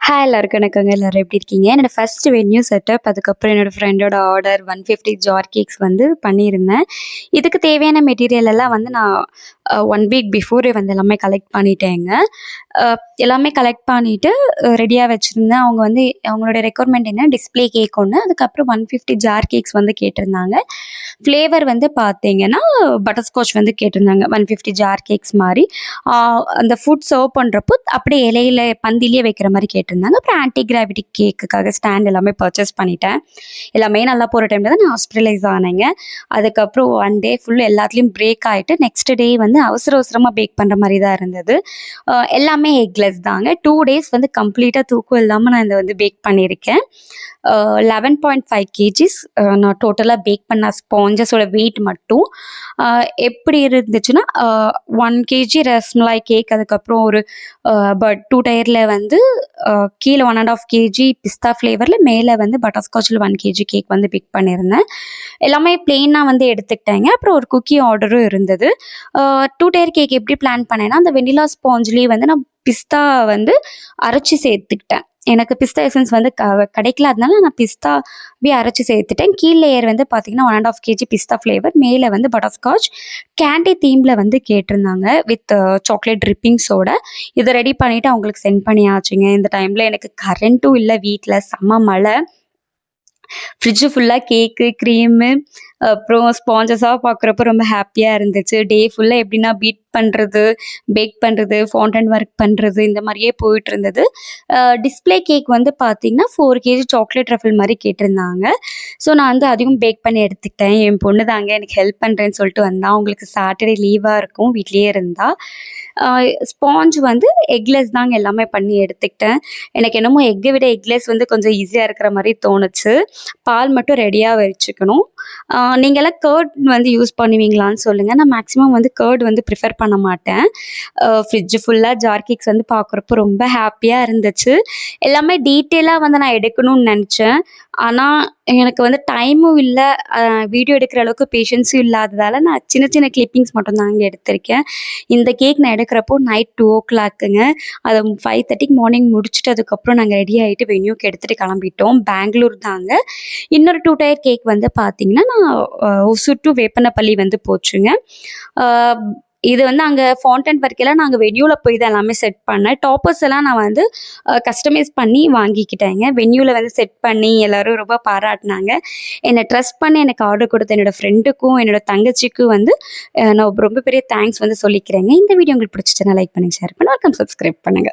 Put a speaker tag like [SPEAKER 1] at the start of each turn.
[SPEAKER 1] Hi எல்லாருக்கும் வணக்கங்க. எல்லாரும் எப்படி இருக்கீங்க? என்னோட ஃபர்ஸ்ட் வென்யூ செட்டப், அதுக்கப்புறம் என்னோட ஃப்ரெண்டோட ஆர்டர் 150 ஜார் கேக்ஸ் வந்து பண்ணியிருந்தேன். இதுக்கு தேவையான மெட்டீரியல் எல்லாம் வந்து நான் 1 வீக் பிஃபோரே வந்து எல்லாமே கலெக்ட் பண்ணிட்டேங்க. அ எல்லாமே கலெக்ட் பண்ணிட்டு ரெடியா வச்சிருந்தேன். அவங்க வந்து அவங்களோட ரெக்யர்மெண்ட் என்ன டிஸ்ப்ளே கேக் ஒண்ணு, அதுக்கப்புறம் 150 ஜார் கேக்ஸ் வந்து கேட்டிருந்தாங்க. ஃப்ளேவர் வந்து பார்த்தீங்கன்னா, பட்டர்ஸ்காட்ச் வந்து கேட்டிருந்தாங்க. 150 ஜார் கேக்ஸ் மாரி. ஆ அந்த ஃபுட் சர்வ் பண்றப்போ அப்படியே இலையில பந்தியிலேயே வைக்கிற மாரி கேட்டிருந்தாங்க. அப்புறம் ஆன்டி கிராவிட்டி கேக்குக்காக ஸ்டாண்ட் எல்லாமே பர்ச்சேஸ் பண்ணிட்டேன். எல்லாமே நல்லா போற டைம்ல தான் நான் ஹாஸ்பிட்டலைஸ் ஆனேங்க. அதுக்கப்புறம் 1 டே ஃபுல் எல்லாத்துலயும் பிரேக் ஆயிட்டு, நெக்ஸ்ட் டே வந்து அவசர அவசரமா பேக் பண்ற மாரி தான் இருந்தது. எல்லாமே எக்லெஸ் தாங்க. 2 டேஸ் வந்து கம்ப்ளீட்டா தூக்கம் இல்லாம நான் இத வந்து பேக் பண்ணியிருக்கேன். 11.5 கேஜிஸ் நான் டோட்டலா பேக் பண்ண ஸ்பாஞ்சஸோட வெயிட் மட்டும். எப்படி இருந்துச்சுன்னா, 1 கேஜி ரஸ்மலாய் கேக், அதுக்கப்புறம் ஒரு 2 டயர்ல வந்து கீழ 1 1/2 கேஜி பிஸ்தா ஃப்ளேவர்ல, மேல வந்து பட்டர்ஸ்காட்ச்ல 1 கேஜி கேக் வந்து பேக் பண்ணியிருந்தேன். எல்லாமே பிளெயினா வந்து எடுத்துக்கிட்டேங்க. அப்புறம் ஒரு குக்கி ஆர்டரும் இருந்தது. 2 டயர் கேக் எப்படி பிளான் பண்ணேன்னா, அந்த வெண்ணிலா ஸ்பாஞ்ச்லயே வந்து நான் பிஸ்தா வந்து அரைச்சு சேர்த்துக்கிட்டேன். எனக்கு பிஸ்தா எசன்ஸ் வந்து கிடைக்கல. அதனால நான் பிஸ்தாவே அரைச்சு சேர்த்துட்டேன். கீழ் லேயர் வந்து பார்த்தீங்கன்னா 1 1/2 கேஜி பிஸ்தா ஃப்ளேவர், மேல வந்து பட்டர்ஸ்காட்ச் கேண்டி தீம்ல வந்து கேட்டிருந்தாங்க வித் சாக்லேட் ட்ரிப்பிங்ஸோட. இத ரெடி பண்ணிட்டு அவங்களுக்கு சென்ட் பண்ணியாச்சுங்க. இந்த டைம்ல எனக்கு கரண்ட்டும் இல்ல வீட்ல. செம்ம மழை. ஃப்ரிட்ஜ் ஃபுல்லா கேக்கு, கிரீமு, அப்புறம் ஸ்பாஞ்சஸா பார்க்குறப்போ ரொம்ப ஹாப்பியா இருந்துச்சு. டே ஃபுல்லா எப்படின்னா பீட் பண்றது, பேக் பண்றது, ஃபவுண்டன் ஒர்க் பண்றது, இந்த மாரியே போயிட்டுருந்தது. டிஸ்ப்ளே கேக் வந்து பார்த்தீங்கன்னா, 4 கேஜி சாக்லேட் ரஃபிள் மாரி கேட்டிருந்தாங்க. ஸோ நான் வந்து அதையும் பேக் பண்ணி எடுத்துக்கிட்டேன். என் பொண்ணு தாங்க எனக்கு ஹெல்ப் பண்றேன்னு சொல்லிட்டு வந்தா. அவங்களுக்கு சாட்டர்டே லீவா இருக்கும். வீட்லயே இருந்தா. ஸ்பாஞ்ச் வந்து எக்லெஸ் தாங்க எல்லாமே பண்ணி எடுத்துக்கிட்டேன். எனக்கு என்னமோ எக்க விட எக்லெஸ் வந்து கொஞ்சம் ஈஸியா இருக்கிற மாரி தோணுச்சு. பால் மட்டும் ரெடியா வச்சுக்கணும். நீங்கலாம் கர்ட் வந்து யூஸ் பண்ணுவீங்களான்னு சொல்லுங்க. நான் மேக்ஸிமம் வந்து கர்ட் வந்து ப்ரிஃபர் பண்ண மாட்டேன். ஃப்ரிட்ஜ் ஃபுல்லா ஜார் கேக்ஸ் வந்து பார்க்குறப்போ ரொம்ப ஹாப்பியா இருந்துச்சு. எல்லாமே டீட்டெயிலா வந்து நான் எடுக்கணும்னு நெனச்சேன். ஆனா, எனக்கு வந்து டைமும் இல்ல. வீடியோ எடுக்கிற அளவுக்கு பேஷன்ஸும் இல்லாததால, நான் சின்ன சின்ன கிளிப்பிங்ஸ் மட்டும் தாங்க எடுத்திருக்கேன். இந்த கேக் நான் எடுக்கிறப்போ நைட் 2:00ங்க. அத 5:30க்கு மார்னிங் முடிச்சுட்டு, அதுக்கப்புறம் நாங்க ரெடி ஆயிட்டு வென்யூக்கு எடுத்துட்டு கிளம்பிட்டோம். பெங்களூர் தாங்க. இன்னொரு 2 டயர் கேக் வந்து பார்த்தீங்கன்னா, நான் ஒசூர் டூ வேப்பனப்பள்ளி வந்து போச்சுங்க. அ இது வந்து அங்க ஃபவுண்டன் ஒர்க்கெல்லாம் நாங்க வென்யூல போய் தான் எல்லாமே செட் பண்ணேன். டாப்பர்ஸ் எல்லாம் நான் வந்து கஸ்டமைஸ் பண்ணி வாங்கிக்கிட்டேங்க. வென்யூல வந்து செட் பண்ணி எல்லாரும் ரொம்ப பாராட்டுனாங்க. என்ன ட்ரஸ்ட் பண்ணி எனக்கு ஆர்டர் குடுத்த என்னோட ஃப்ரெண்டுக்கும், என்னோட தங்கச்சிக்கும் வந்து நான் ரொம்ப பெரிய தேங்க்ஸ் வந்து சொல்லிக்கிறேங்க. இந்த வீடியோ உங்களுக்கு பிடிச்சிச்சுன்னா லைக் பண்ணுங்க, ஷேர் பண்ணுங்க, மறக்காம சப்ஸ்கிரைப் பண்ணுங்க.